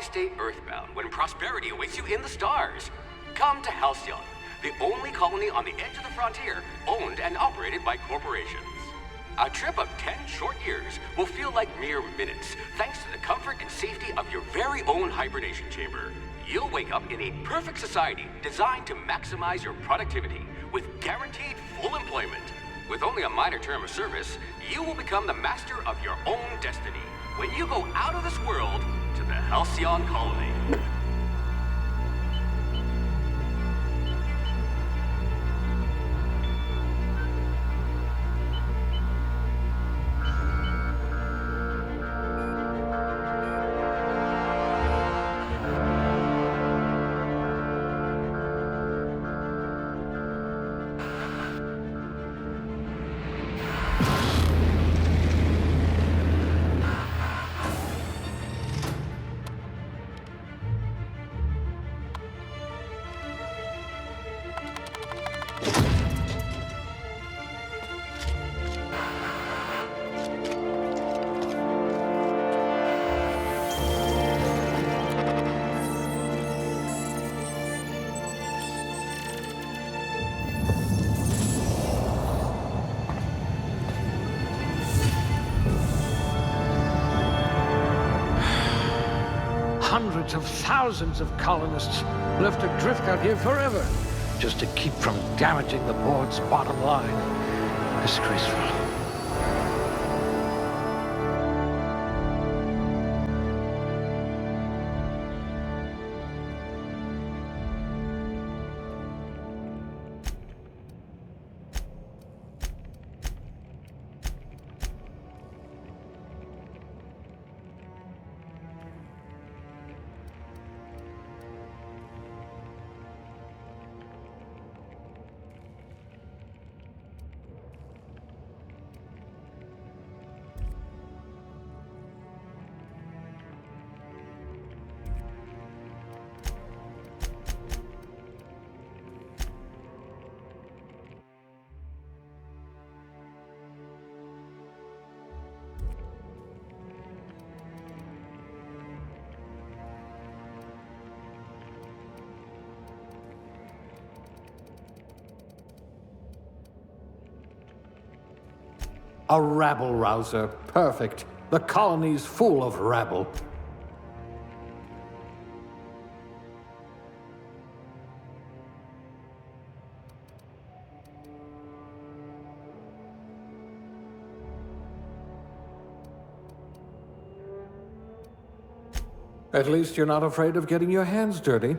stay earthbound when prosperity awaits you in the stars? Come to Halcyon, the only colony on the edge of the frontier, owned and operated by corporations. A trip of 10 short years will feel like mere minutes, thanks to the comfort and safety of your very own hibernation chamber. You'll wake up in a perfect society designed to maximize your productivity, with guaranteed full employment. With only a minor term of service, you will become the master of your own destiny when you go out of this world to the Halcyon colony. Hundreds of thousands of colonists left adrift out here forever, just to keep from damaging the board's bottom line. Disgraceful. A rabble-rouser. Perfect. The colony's full of rabble. At least you're not afraid of getting your hands dirty.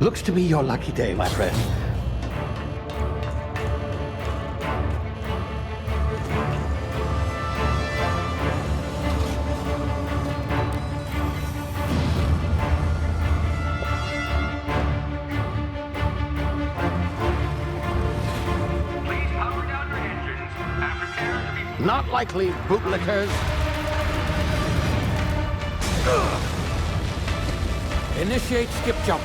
Looks to be your lucky day, my friend. Please power down your engines and prepare to be... Not likely, bootlickers. Initiate skip jump.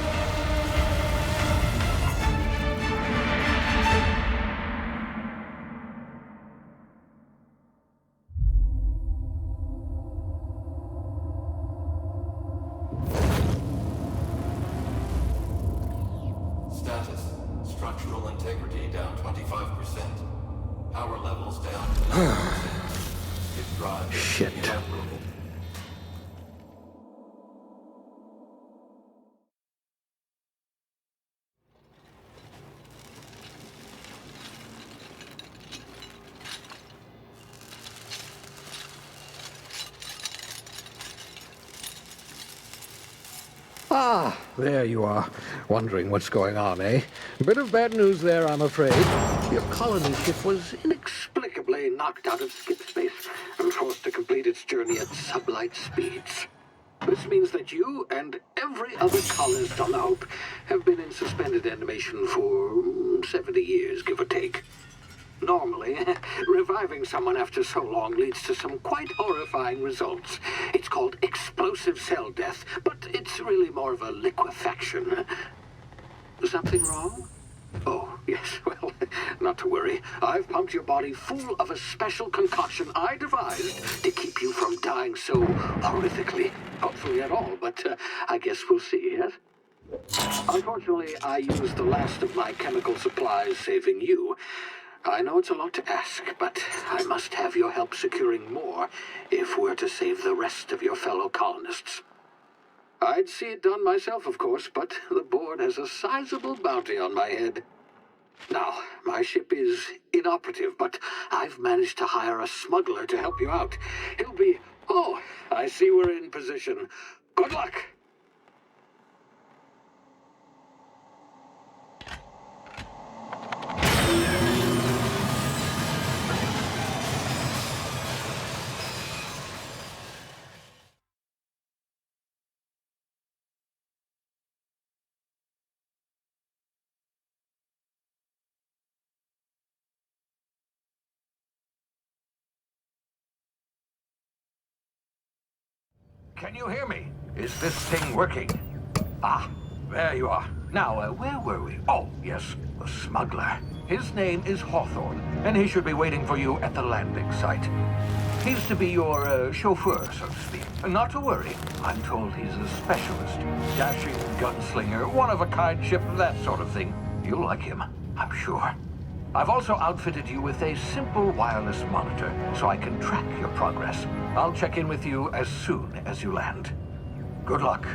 Status. Structural integrity down 25%. Power levels down to 90%. His drive is Shit. inoperable. Ah, there you are. Wondering what's going on, eh? Bit of bad news there, I'm afraid. Your colony ship was inexplicably knocked out of skip space and forced to complete its journey at sublight speeds. This means that you and every other colonist on the Hope have been in suspended animation for 70 years, give or take. Normally, reviving someone after so long leads to some quite horrifying results. It's called explosive cell death, but it's really more of a liquefaction. Something wrong? Oh, yes, well, not to worry. I've pumped your body full of a special concoction I devised to keep you from dying so horrifically. Hopefully at all, but I guess we'll see, yes? Unfortunately, I used the last of my chemical supplies saving you. I know it's a lot to ask, but I must have your help securing more if we're to save the rest of your fellow colonists. I'd see it done myself, of course, but the board has a sizable bounty on my head. Now, my ship is inoperative, but I've managed to hire a smuggler to help you out. He'll be... Oh, I see we're in position. Good luck! Can you hear me? Is this thing working? Ah, there you are. Now, where were we? Oh, yes, the smuggler. His name is Hawthorne, and he should be waiting for you at the landing site. He's to be your chauffeur, so to speak. Not to worry. I'm told he's a specialist. Dashing gunslinger, one-of-a-kind ship, that sort of thing. You'll like him, I'm sure. I've also outfitted you with a simple wireless monitor, so I can track your progress. I'll check in with you as soon as you land. Good luck.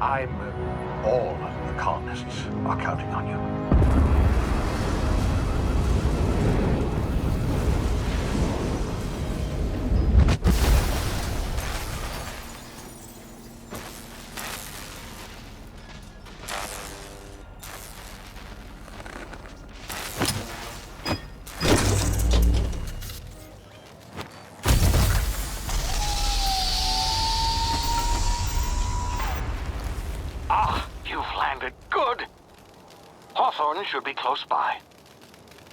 All the colonists are counting on you. Good. Hawthorne should be close by.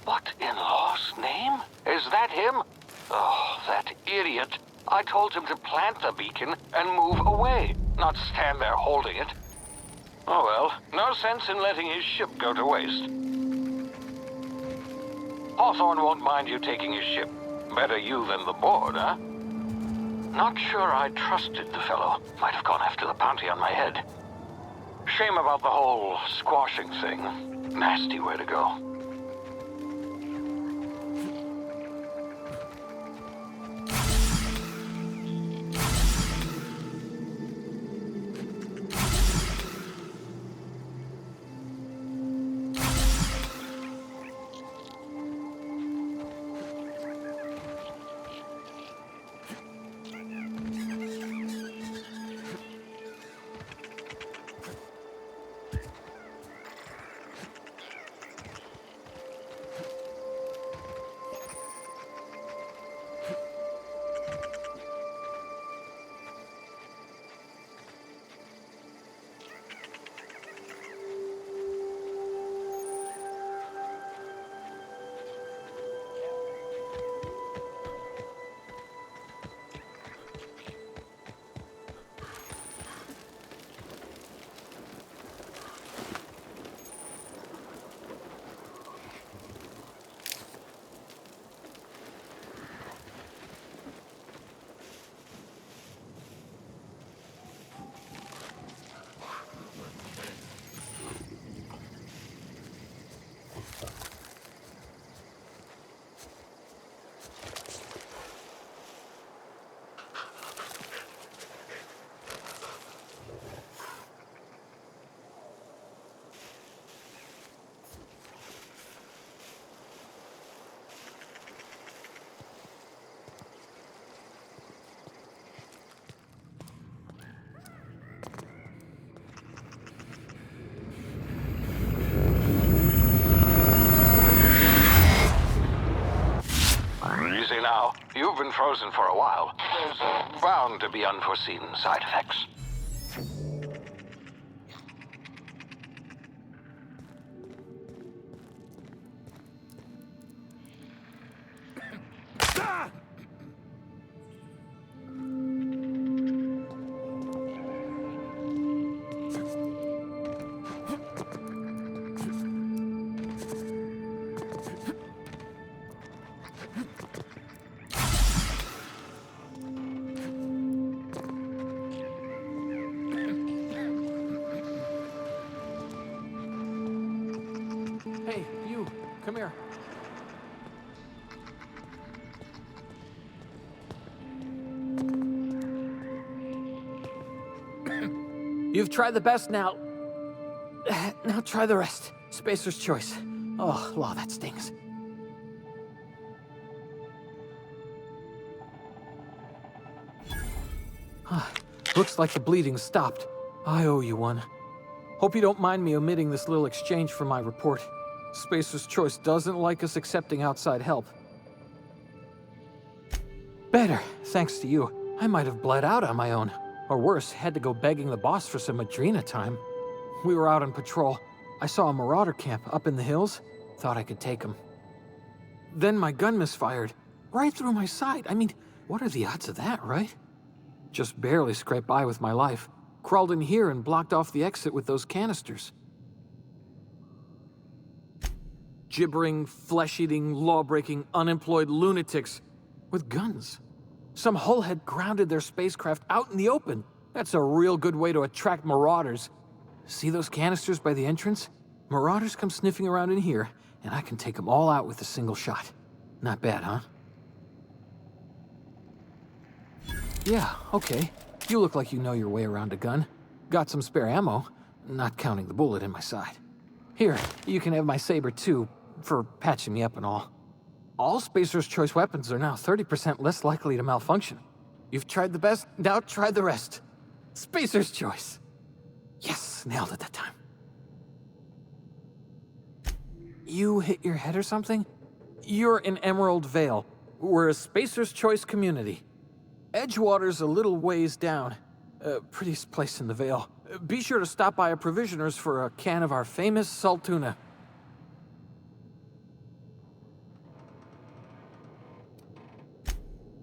What in law's name? Is that him? Oh, that idiot. I told him to plant the beacon and move away, not stand there holding it. Oh well, no sense in letting his ship go to waste. Hawthorne won't mind you taking his ship. Better you than the board, huh? Not sure I trusted the fellow. Might have gone after the bounty on my head. Shame about the whole squashing thing. Nasty way to go. You've been frozen for a while. There's bound to be unforeseen side effects. Hey, you, come here. You've tried the best now. Now try the rest. Spacer's choice. Oh, law, that stings. Looks like the bleeding stopped. I owe you one. Hope you don't mind me omitting this little exchange from my report. Spacer's Choice doesn't like us accepting outside help. Better, thanks to you. I might have bled out on my own. Or worse, had to go begging the boss for some Adrena time. We were out on patrol. I saw a marauder camp up in the hills. Thought I could take him. Then my gun misfired. Right through my side. I mean, what are the odds of that, right? Just barely scraped by with my life. Crawled in here and blocked off the exit with those canisters. Gibbering, flesh-eating, law-breaking, unemployed lunatics with guns. Some hull had grounded their spacecraft out in the open. That's a real good way to attract marauders. See those canisters by the entrance? Marauders come sniffing around in here, and I can take them all out with a single shot. Not bad, huh? Yeah, okay. You look like you know your way around a gun. Got some spare ammo, not counting the bullet in my side. Here, you can have my saber too, for patching me up and all. All Spacer's Choice weapons are now 30% less likely to malfunction. You've tried the best, now try the rest. Spacer's Choice. Yes, nailed it that time. You hit your head or something? You're in Emerald Vale. We're a Spacer's Choice community. Edgewater's a little ways down. Prettiest place in the Vale. Be sure to stop by a provisioner's for a can of our famous salt tuna.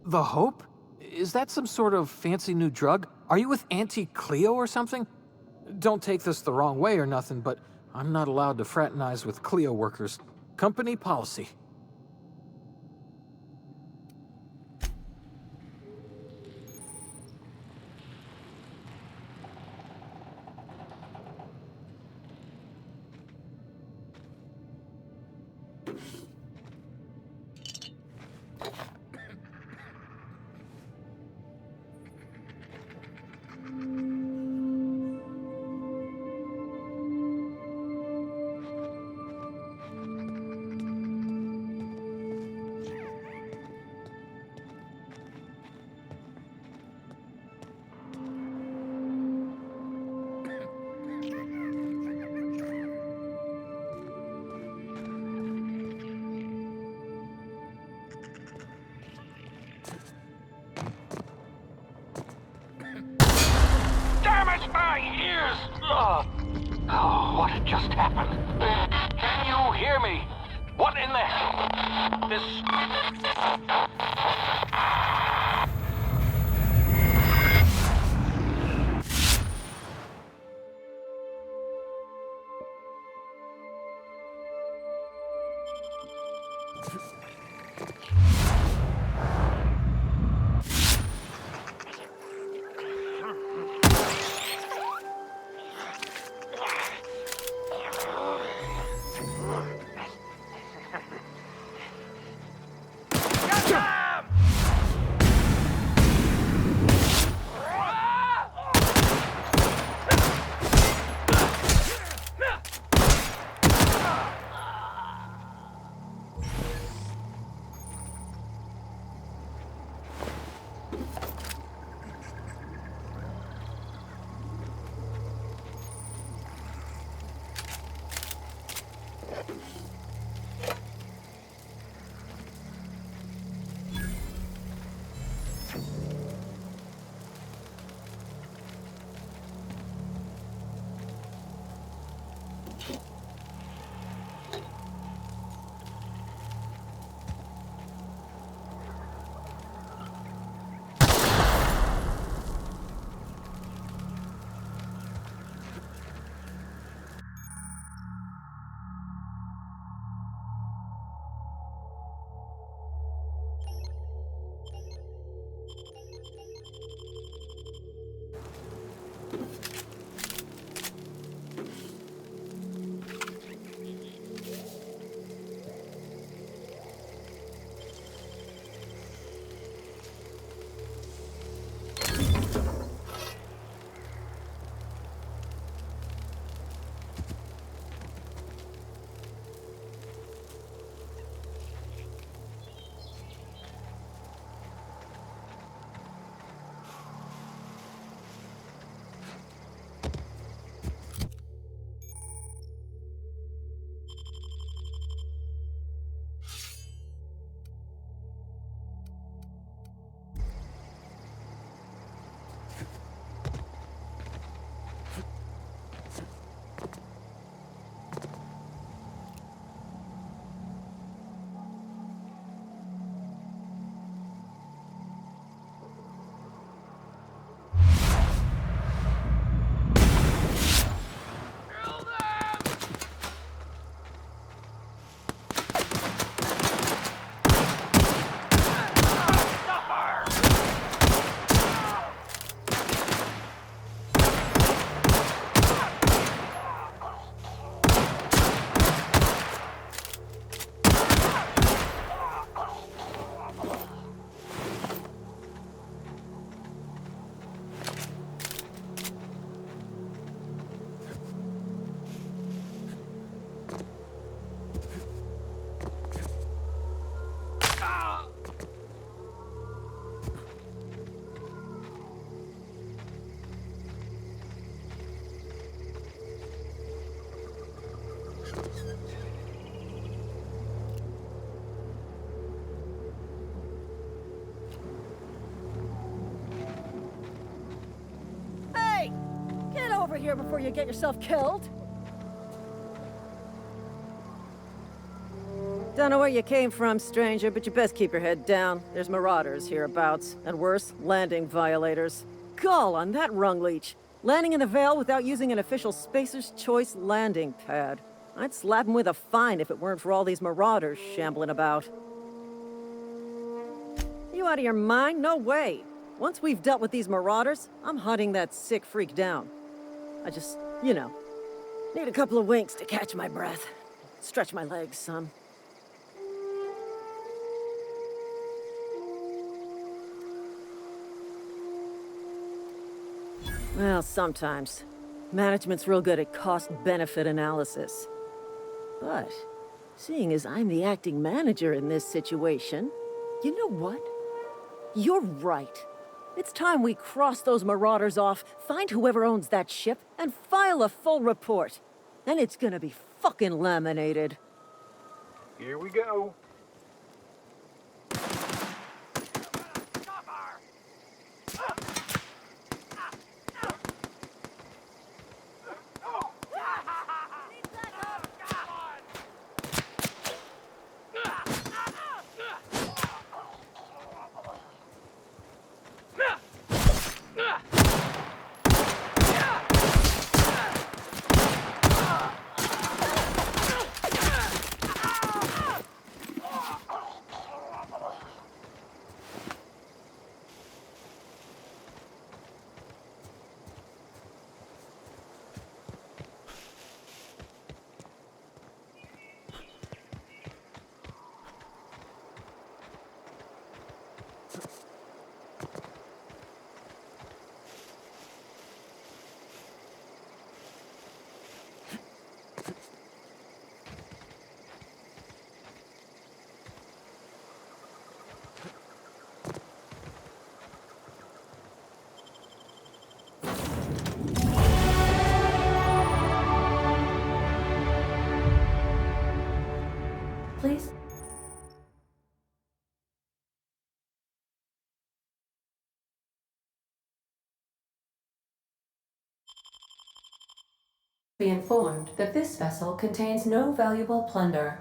The Hope? Is that some sort of fancy new drug? Are you with Auntie Cleo or something? Don't take this the wrong way or nothing, but I'm not allowed to fraternize with Cleo workers. Company policy. My ears! Oh, what had just happened? Can you hear me? What in the hell? This... Gotcha! here before you get yourself killed. Don't know where you came from, stranger, but you best keep your head down. There's marauders hereabouts, and worse, landing violators. Gall on that rung leech. Landing in the Vale without using an official Spacer's Choice landing pad. I'd slap him with a fine if it weren't for all these marauders shambling about. You out of your mind? No way. Once we've dealt with these marauders, I'm hunting that sick freak down. I just, need a couple of winks to catch my breath. Stretch my legs some. Well, sometimes. Management's real good at cost-benefit analysis. But, seeing as I'm the acting manager in this situation, you know what? You're right. It's time we cross those marauders off, find whoever owns that ship, and file a full report. Then it's gonna be fucking laminated. Here we go. Please. Be informed that this vessel contains no valuable plunder.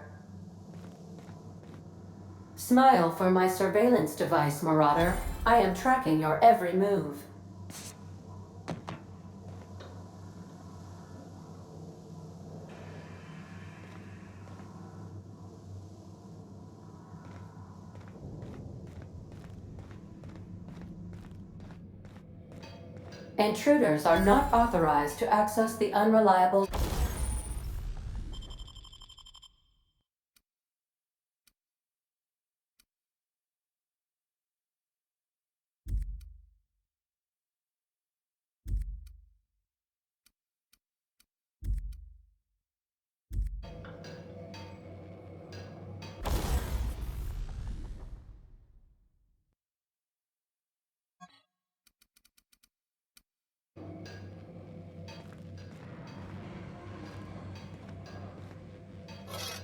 Smile for my surveillance device, Marauder. I am tracking your every move. Intruders are not authorized to access the unreliable...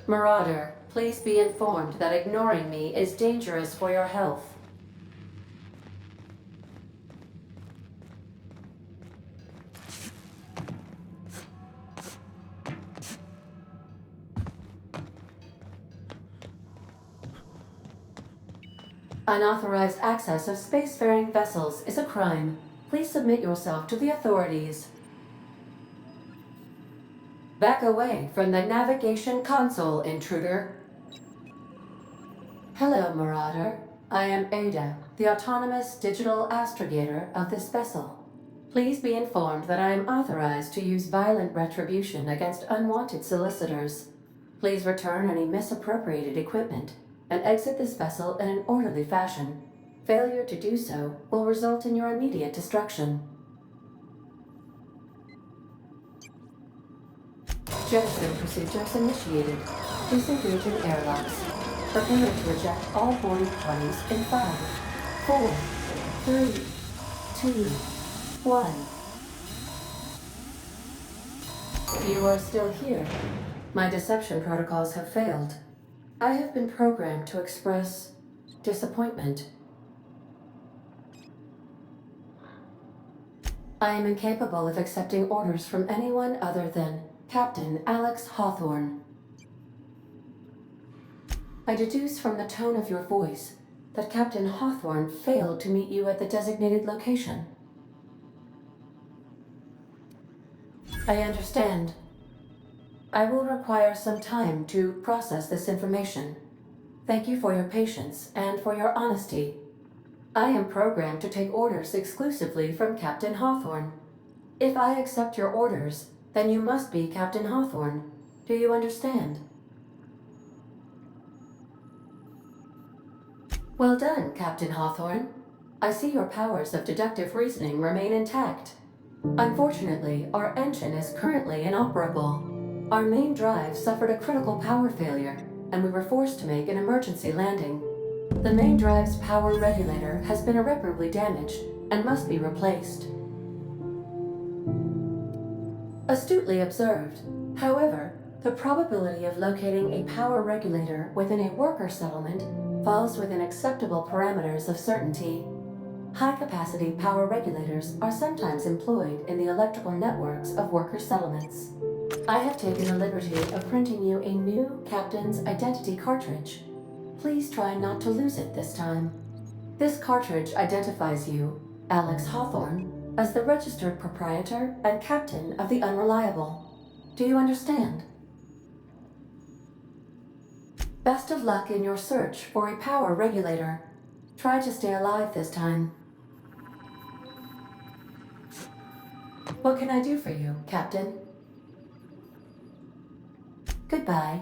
Marauder, please be informed that ignoring me is dangerous for your health. Unauthorized access of spacefaring vessels is a crime. Please submit yourself to the authorities. Back away from the navigation console, intruder. Hello, Marauder. I am Ada, the autonomous digital astrogator of this vessel. Please be informed that I am authorized to use violent retribution against unwanted solicitors. Please return any misappropriated equipment and exit this vessel in an orderly fashion. Failure to do so will result in your immediate destruction. Jettison procedures initiated. Disengage in airlocks. Prepare to eject all boarding parties in 5, 4, 3, 2, 1. You are still here. My deception protocols have failed. I have been programmed to express disappointment. I am incapable of accepting orders from anyone other than Captain Alex Hawthorne. I deduce from the tone of your voice that Captain Hawthorne failed to meet you at the designated location. I understand. I will require some time to process this information. Thank you for your patience and for your honesty. I am programmed to take orders exclusively from Captain Hawthorne. If I accept your orders, then you must be Captain Hawthorne. Do you understand? Well done, Captain Hawthorne. I see your powers of deductive reasoning remain intact. Unfortunately, our engine is currently inoperable. Our main drive suffered a critical power failure, and we were forced to make an emergency landing. The main drive's power regulator has been irreparably damaged and must be replaced. Astutely observed. However, the probability of locating a power regulator within a worker settlement falls within acceptable parameters of certainty. High-capacity power regulators are sometimes employed in the electrical networks of worker settlements. I have taken the liberty of printing you a new Captain's Identity cartridge. Please try not to lose it this time. This cartridge identifies you, Alex Hawthorne, as the registered proprietor and captain of the Unreliable. Do you understand? Best of luck in your search for a power regulator. Try to stay alive this time. What can I do for you, Captain? Goodbye.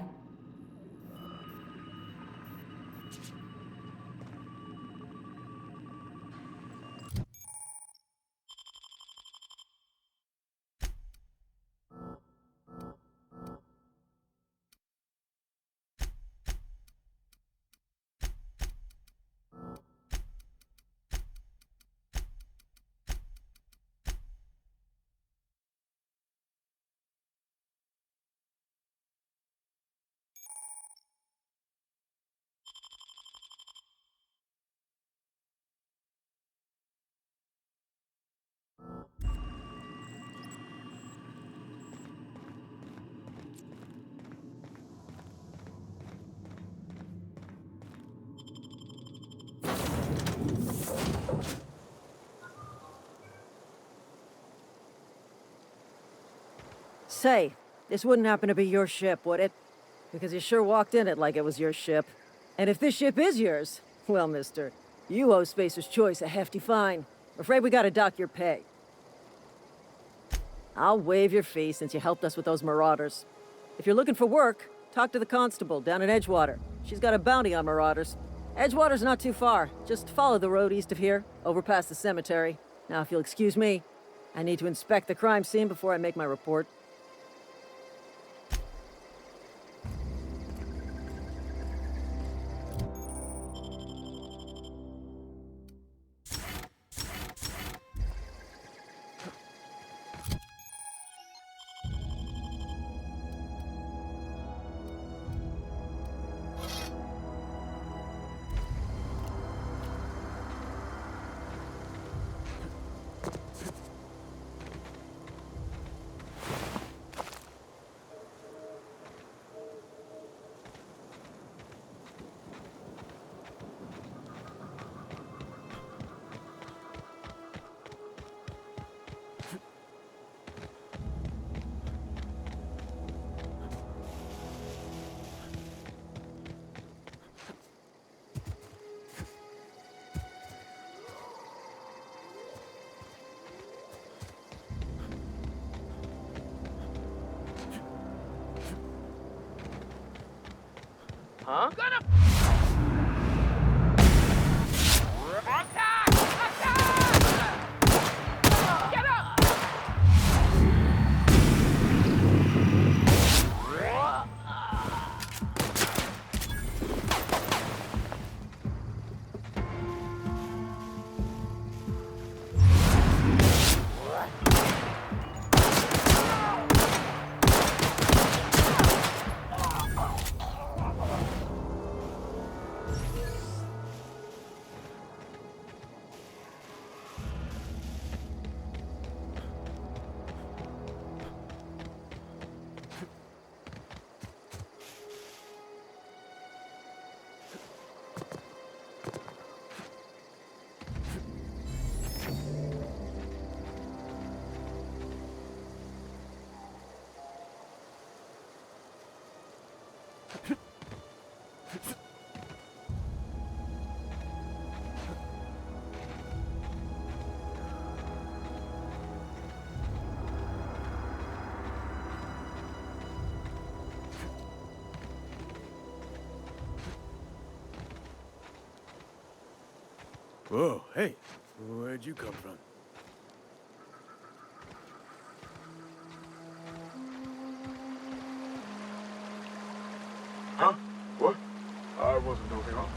Say, this wouldn't happen to be your ship, would it? Because you sure walked in it like it was your ship. And if this ship is yours, well, mister, you owe Spacer's Choice a hefty fine. I'm afraid we gotta dock your pay. I'll waive your fee since you helped us with those marauders. If you're looking for work, talk to the constable down in Edgewater. She's got a bounty on marauders. Edgewater's not too far. Just follow the road east of here, over past the cemetery. Now, if you'll excuse me, I need to inspect the crime scene before I make my report. Huh? Whoa, hey, where'd you come from? Huh? What? I wasn't dozing off.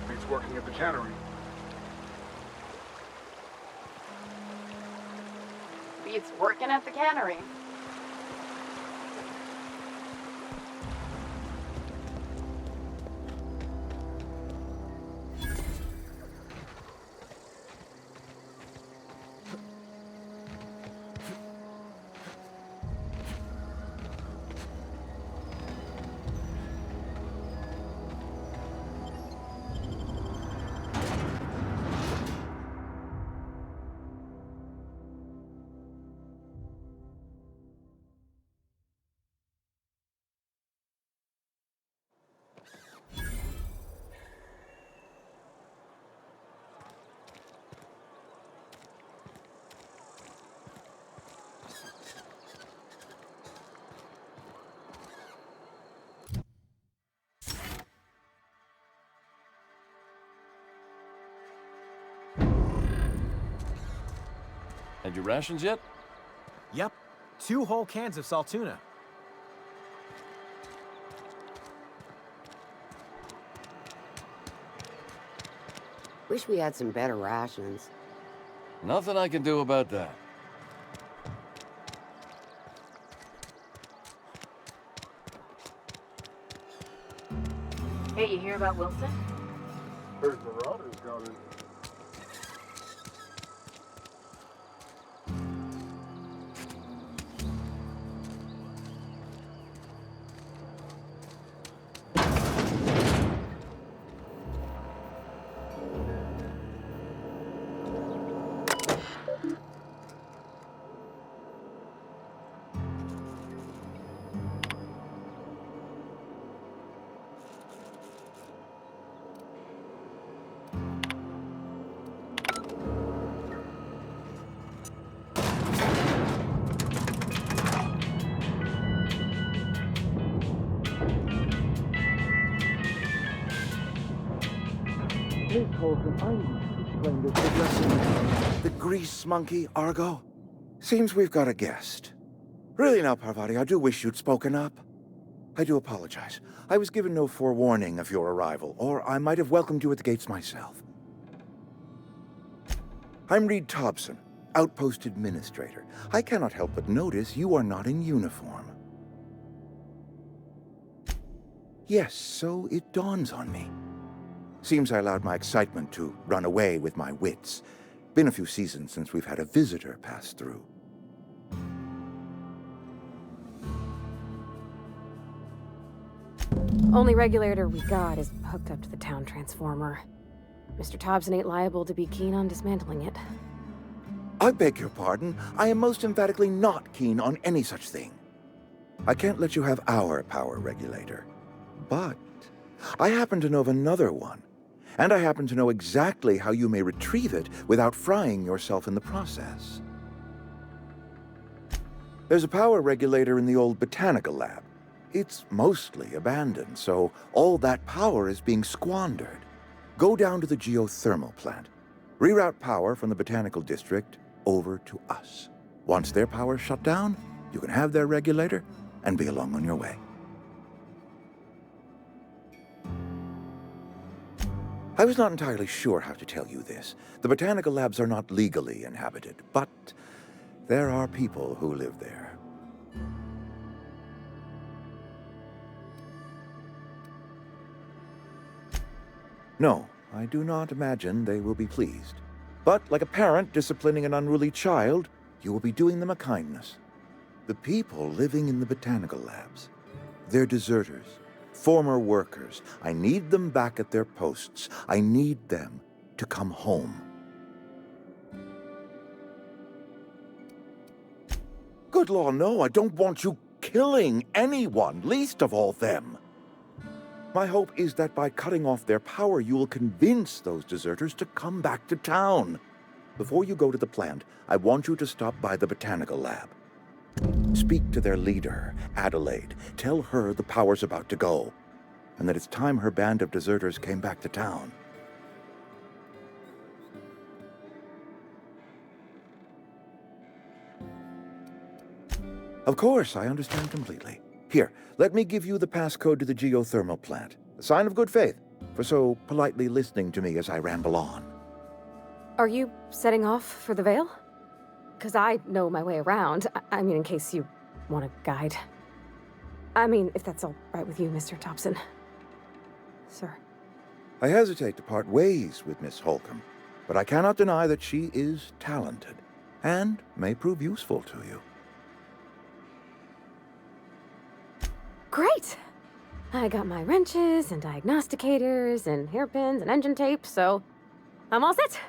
Beats working at the cannery. Beats working at the cannery. Had your rations yet? Yep. 2 whole cans of salt tuna. Wish we had some better rations. Nothing I can do about that. Hey, you hear about Wilson? Heard Marauders got in. The grease monkey, Argo? Seems we've got a guest. Really now, Parvati, I do wish you'd spoken up. I do apologize. I was given no forewarning of your arrival, or I might have welcomed you at the gates myself. I'm Reed Thompson, Outpost Administrator. I cannot help but notice you are not in uniform. Yes, so it dawns on me. Seems I allowed my excitement to run away with my wits. Been a few seasons since we've had a visitor pass through. Only regulator we got is hooked up to the town transformer. Mr. Thompson ain't liable to be keen on dismantling it. I beg your pardon. I am most emphatically not keen on any such thing. I can't let you have our power regulator. But I happen to know of another one. And I happen to know exactly how you may retrieve it without frying yourself in the process. There's a power regulator in the old botanical lab. It's mostly abandoned, so all that power is being squandered. Go down to the geothermal plant. Reroute power from the botanical district over to us. Once their power's shut down, you can have their regulator and be along on your way. I was not entirely sure how to tell you this. The botanical labs are not legally inhabited, but there are people who live there. No, I do not imagine they will be pleased. But like a parent disciplining an unruly child, you will be doing them a kindness. The people living in the botanical labs, they're deserters. Former workers. I need them back at their posts. I need them to come home. Good law, no, I don't want you killing anyone, least of all them. My hope is that by cutting off their power, you will convince those deserters to come back to town. Before you go to the plant, I want you to stop by the botanical lab. Speak to their leader, Adelaide. Tell her the power's about to go, and that it's time her band of deserters came back to town. Of course, I understand completely. Here, let me give you the passcode to the geothermal plant. A sign of good faith for so politely listening to me as I ramble on. Are you setting off for the Vale? Because I know my way around. I mean, in case you want a guide. I mean, if that's all right with you, Mr. Thompson. Sir. I hesitate to part ways with Miss Holcomb, but I cannot deny that she is talented and may prove useful to you. Great! I got my wrenches and diagnosticators and hairpins and engine tape, so I'm all set.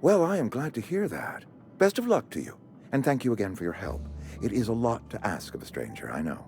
Well, I am glad to hear that. Best of luck to you, and thank you again for your help. It is a lot to ask of a stranger, I know.